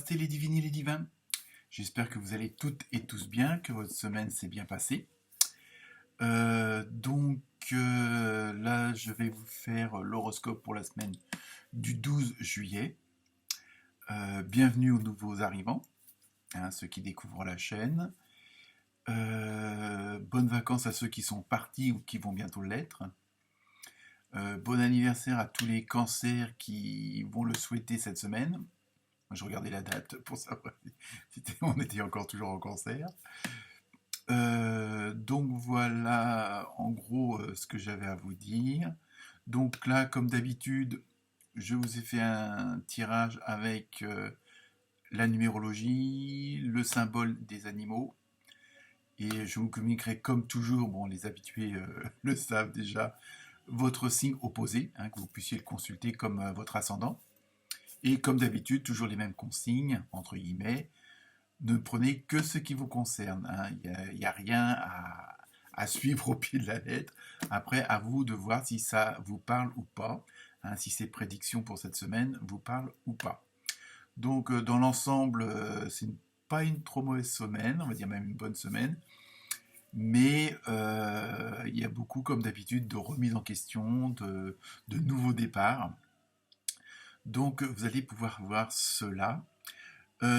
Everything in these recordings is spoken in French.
Namasté les divines et les divins. J'espère que vous allez toutes et tous bien, que votre semaine s'est bien passée. Là, je vais vous faire l'horoscope pour la semaine du 12 juillet. Bienvenue aux nouveaux arrivants, ceux qui découvrent la chaîne. Bonnes vacances à ceux qui sont partis ou qui vont bientôt l'être. Bon anniversaire à tous les cancers qui vont le souhaiter cette semaine. Je regardais la date pour savoir si on était encore toujours en cancer. Donc voilà en gros ce que j'avais à vous dire. Donc là, comme d'habitude, je vous ai fait un tirage avec la numérologie, le symbole des animaux. Et je vous communiquerai comme toujours, bon les habitués le savent déjà, votre signe opposé, que vous puissiez le consulter comme votre ascendant. Et comme d'habitude, toujours les mêmes consignes, entre guillemets, ne prenez que ce qui vous concerne. Il n'y a rien à suivre au pied de la lettre. Après, à vous de voir si ça vous parle ou pas, si ces prédictions pour cette semaine vous parlent ou pas. Donc, dans l'ensemble, c'est pas une trop mauvaise semaine, on va dire même une bonne semaine. Mais il y a beaucoup, comme d'habitude, de remises en question, de nouveaux départs. Donc, vous allez pouvoir voir cela.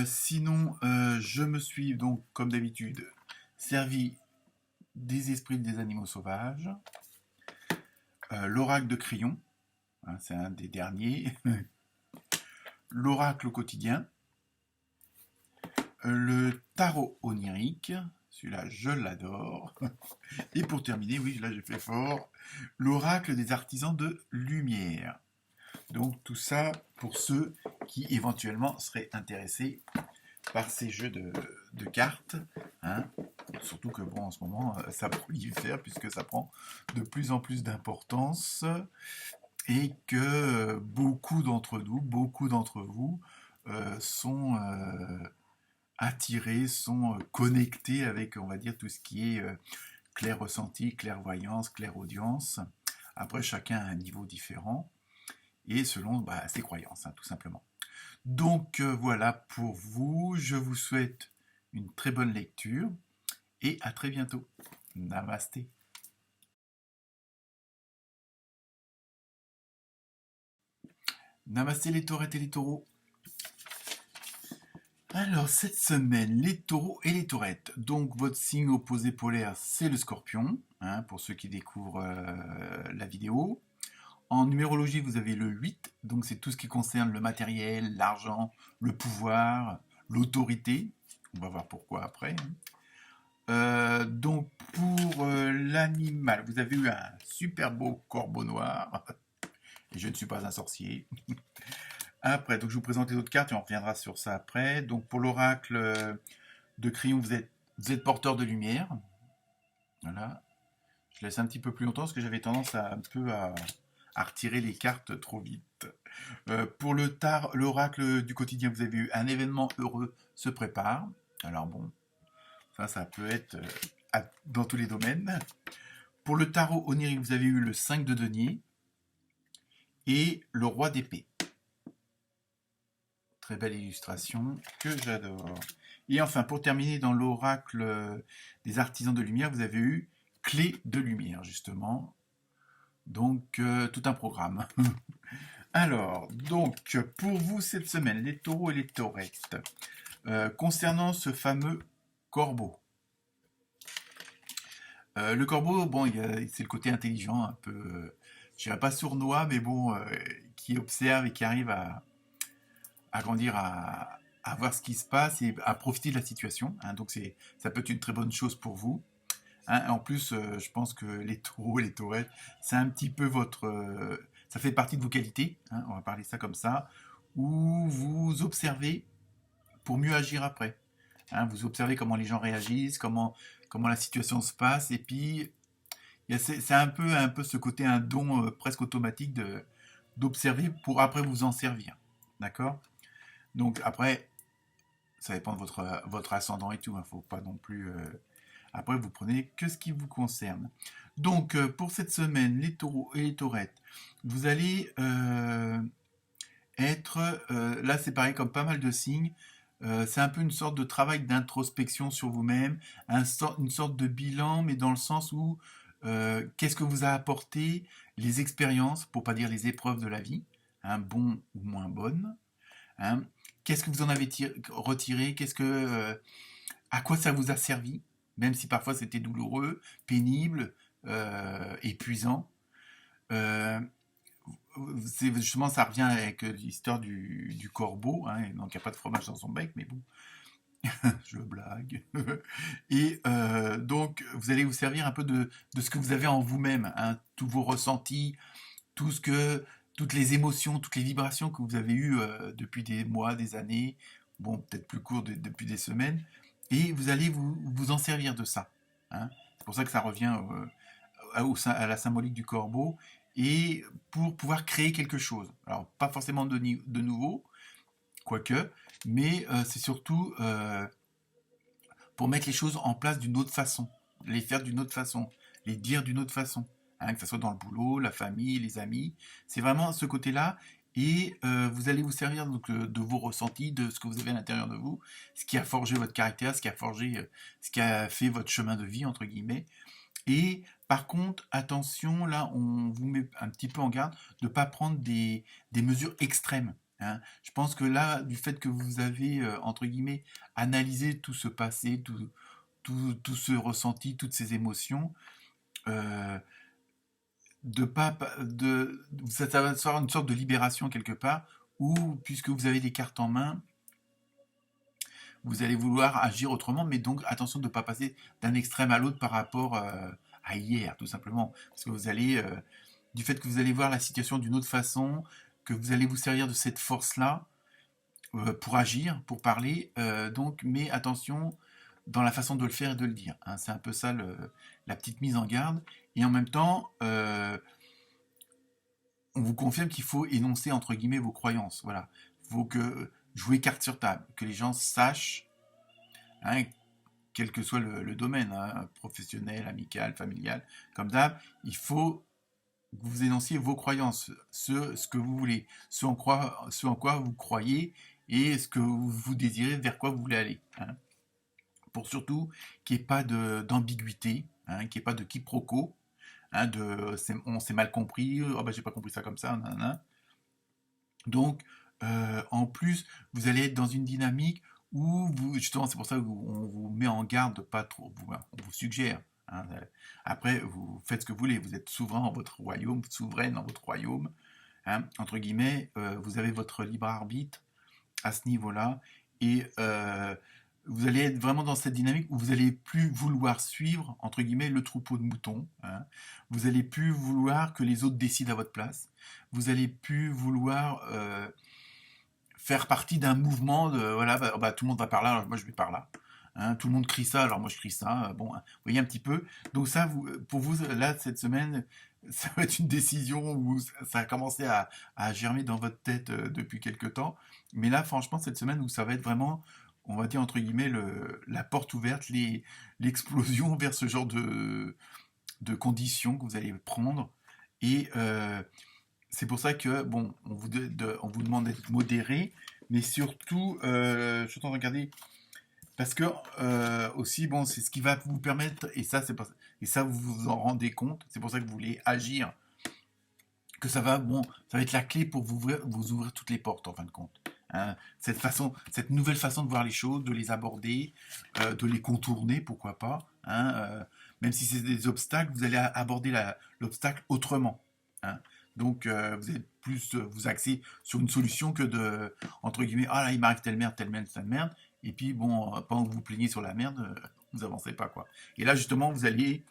Sinon, je me suis donc, comme d'habitude, servi des esprits des animaux sauvages, l'oracle de Crayon, c'est un des derniers, l'oracle au quotidien, le tarot onirique, celui-là je l'adore, et pour terminer, oui, là j'ai fait fort, l'oracle des artisans de lumière. Donc tout ça pour ceux qui éventuellement seraient intéressés par ces jeux de cartes, surtout que bon, en ce moment ça prolifère puisque ça prend de plus en plus d'importance et que beaucoup d'entre nous, beaucoup d'entre vous sont attirés, sont connectés avec, on va dire, tout ce qui est clair ressenti, clairvoyance, clairaudience. Après, chacun a un niveau différent et selon ses croyances, tout simplement. Donc voilà pour vous, je vous souhaite une très bonne lecture et à très bientôt. Namasté. Namasté les taurettes et les taureaux. Alors cette semaine, les taureaux et les taurettes. Donc votre signe opposé polaire, c'est le scorpion, pour ceux qui découvrent la vidéo. En numérologie, vous avez le 8, donc c'est tout ce qui concerne le matériel, l'argent, le pouvoir, l'autorité. On va voir pourquoi après. Donc pour l'animal, vous avez eu un super beau corbeau noir. Et je ne suis pas un sorcier. Après, donc je vous présente les autres cartes et on reviendra sur ça après. Donc pour l'oracle de Crayon, vous êtes porteur de lumière. Voilà. Je laisse un petit peu plus longtemps parce que j'avais tendance à retirer les cartes trop vite. Pour l'oracle du quotidien, vous avez eu un événement heureux se prépare. Alors bon, ça peut être dans tous les domaines. Pour le tarot onirique, vous avez eu le 5 de denier et le roi d'épée. Très belle illustration que j'adore. Et enfin, pour terminer, dans l'oracle des artisans de lumière, vous avez eu clé de lumière, justement. Donc, tout un programme. Alors, donc, pour vous cette semaine, les taureaux et les taurettes, concernant ce fameux corbeau. Le corbeau, bon, c'est le côté intelligent, un peu, je dirais pas sournois, mais bon, qui observe et qui arrive à voir ce qui se passe et à profiter de la situation. Donc ça peut être une très bonne chose pour vous. En plus, je pense que les taureaux et les taurettes, c'est un petit peu ça fait partie de vos qualités, on va parler ça comme ça, où vous observez pour mieux agir après. Vous observez comment les gens réagissent, comment la situation se passe, et puis c'est un peu ce côté, un don presque automatique d'observer pour après vous en servir. D'accord ? Donc après, ça dépend de votre ascendant et tout, faut pas non plus... Après, vous prenez que ce qui vous concerne. Donc, pour cette semaine, les taureaux et les taurettes, vous allez être... là, c'est pareil, comme pas mal de signes, C'est un peu une sorte de travail d'introspection sur vous-même, une sorte de bilan, mais dans le sens où qu'est-ce que vous a apporté les expériences, pour pas dire les épreuves de la vie, hein, bonnes ou moins bonnes, hein. Qu'est-ce que vous en avez retiré, à quoi ça vous a servi, même si parfois c'était douloureux, pénible, épuisant. Euh, Justement, ça revient avec l'histoire du corbeau, hein, donc il n'y a pas de fromage dans son bec, mais bon, je blague. Et donc, vous allez vous servir un peu de ce que vous avez en vous-même, hein, tous vos ressentis, tout ce que, toutes les émotions, toutes les vibrations que vous avez eues depuis des mois, des années, bon, peut-être plus court depuis des semaines, et vous allez vous en servir de ça, hein. C'est pour ça que ça revient à la symbolique du corbeau, et pour pouvoir créer quelque chose. Alors, pas forcément de nouveau, quoique, mais c'est surtout pour mettre les choses en place d'une autre façon, les faire d'une autre façon, les dire d'une autre façon, hein, que ce soit dans le boulot, la famille, les amis. C'est vraiment ce côté-là. Et vous allez vous servir donc, de vos ressentis, de ce que vous avez à l'intérieur de vous, ce qui a forgé votre caractère, ce qui a fait votre chemin de vie, entre guillemets. Et par contre, attention, là, on vous met un petit peu en garde de ne pas prendre des mesures extrêmes, hein. Je pense que là, du fait que vous avez, entre guillemets, analysé tout ce passé, tout ce ressenti, toutes ces émotions, euh, de pas, ça va faire une sorte de libération quelque part, où, puisque vous avez les cartes en main, vous allez vouloir agir autrement, mais donc attention de ne pas passer d'un extrême à l'autre par rapport à hier, tout simplement. Parce que vous allez, du fait que vous allez voir la situation d'une autre façon, que vous allez vous servir de cette force-là pour agir, pour parler, donc, mais attention dans la façon de le faire et de le dire, hein. C'est un peu ça la petite mise en garde. Et en même temps, on vous confirme qu'il faut énoncer entre guillemets vos croyances. Voilà. Il faut que jouer carte sur table, que les gens sachent, hein, quel que soit le domaine, hein, professionnel, amical, familial, comme d'hab, il faut que vous énonciez vos croyances, ce que vous voulez, ce en quoi vous croyez et ce que vous désirez, vers quoi vous voulez aller, hein. Pour surtout qu'il n'y ait pas d'ambiguïté, hein, qu'il n'y ait pas de quiproquo, hein, on s'est mal compris, oh bah j'ai pas compris ça comme ça, nanana. Donc, en plus, vous allez être dans une dynamique où justement, c'est pour ça qu'on vous met en garde de pas trop, on vous suggère, hein. Après, vous faites ce que vous voulez, vous êtes souverain dans votre royaume, souveraine dans votre royaume, hein, entre guillemets, vous avez votre libre arbitre à ce niveau-là, et vous allez être vraiment dans cette dynamique où vous allez plus vouloir suivre, entre guillemets, le troupeau de moutons, hein. Vous allez plus vouloir que les autres décident à votre place. Vous allez plus vouloir faire partie d'un mouvement de, voilà, bah, tout le monde va par là, alors moi je vais par là, hein. Tout le monde crie ça, alors moi je crie ça. Bon, hein, vous voyez un petit peu. Donc ça, pour vous, là, cette semaine, ça va être une décision où ça a commencé à germer dans votre tête depuis quelque temps. Mais là, franchement, cette semaine où ça va être vraiment, on va dire entre guillemets, la porte ouverte, l'explosion vers ce genre de conditions que vous allez prendre. Et c'est pour ça que, bon, on vous demande d'être modéré, mais surtout, je suis en train de regarder, parce que aussi, bon, c'est ce qui va vous permettre, et ça vous vous en rendez compte, c'est pour ça que vous voulez agir, que ça va, bon, ça va être la clé pour vous ouvrir toutes les portes, en fin de compte, hein. Cette nouvelle façon de voir les choses, de les aborder, de les contourner, pourquoi pas, hein, même si c'est des obstacles, vous allez aborder l'obstacle autrement, hein. Donc, vous allez plus vous axer sur une solution que entre guillemets, ah là, il m'arrive telle merde, telle merde, telle merde. Et puis, bon, pendant que vous vous plaignez sur la merde, vous avancez pas, quoi. Et là, justement, vous alliez,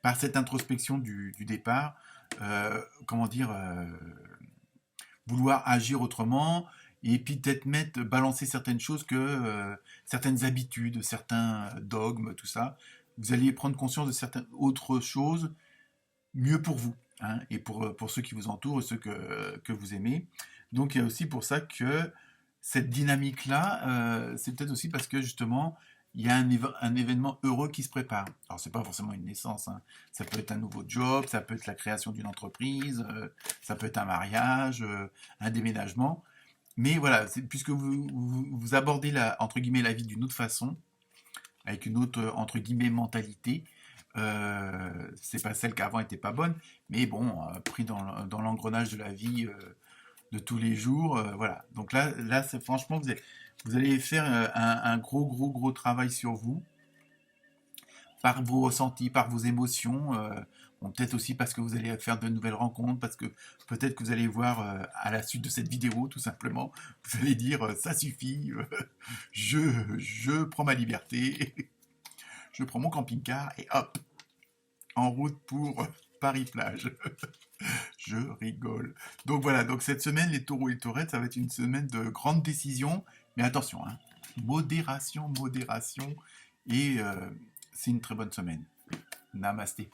par cette introspection du départ, comment dire, vouloir agir autrement, et puis peut-être balancer certaines choses certaines habitudes, certains dogmes, tout ça. Vous alliez prendre conscience de certaines autres choses mieux pour vous, hein, et pour ceux qui vous entourent et ceux que vous aimez. Donc il y a aussi pour ça que cette dynamique-là, c'est peut-être aussi parce que justement, il y a un événement heureux qui se prépare. Alors c'est pas forcément une naissance, hein. Ça peut être un nouveau job, ça peut être la création d'une entreprise, ça peut être un mariage, un déménagement. Mais voilà, puisque vous abordez entre guillemets la vie d'une autre façon, avec une autre entre guillemets mentalité, c'est pas celle qu'avant était pas bonne, mais bon, pris dans l'engrenage de la vie de tous les jours, voilà. Donc là, franchement, vous allez faire un gros travail sur vous, par vos ressentis, par vos émotions. Bon, peut-être aussi parce que vous allez faire de nouvelles rencontres, parce que peut-être que vous allez voir à la suite de cette vidéo, tout simplement, vous allez dire ça suffit, je, je prends ma liberté, je prends mon camping-car et hop, en route pour Paris-Plage. Je rigole. Donc voilà, donc cette semaine, les taureaux et les taurettes, ça va être une semaine de grandes décisions, mais attention, hein, modération, et c'est une très bonne semaine. Namasté.